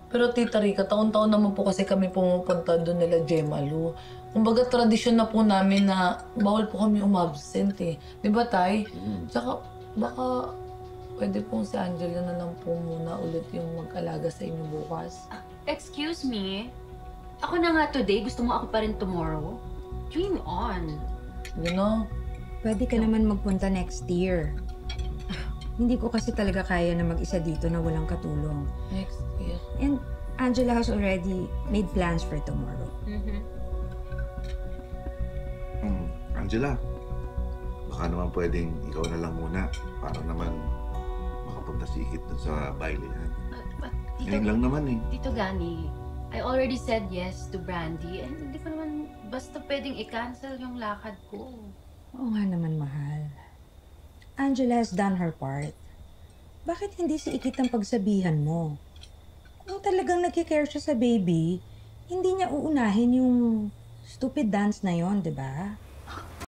Pero Tita Rica, taon-taon naman po kasi kami pumupunta doon nila Gemma Lu. Kumbaga tradisyon na po namin na bawal po kami umabsent eh. 'Di ba, Tay? Mm. Tsaka baka pwede pong si Angela na lang po muna ulit yung mag-alaga sa inyo bukas. Excuse me? Ako na nga today, gusto mo ako pa rin tomorrow? Dream on. You know? Pwede ka naman magpunta next year. Hindi ko kasi talaga kaya na mag-isa dito na walang katulong. Next year. And Angela has already made plans for tomorrow. Angela, baka naman pwedeng ikaw na lang muna para naman makapunta si Ikit dun sa bailihan. Ngayon lang naman eh. Tito Gani, I already said yes to Brandy and hindi ko naman basta pwedeng i-cancel yung lakad ko. Oo nga naman, mahal. Angela has done her part. Bakit hindi si Ikit ang pagsabihan mo? Kung talagang nagkikare siya sa baby, hindi niya uunahin yung stupid dance na yon, di ba?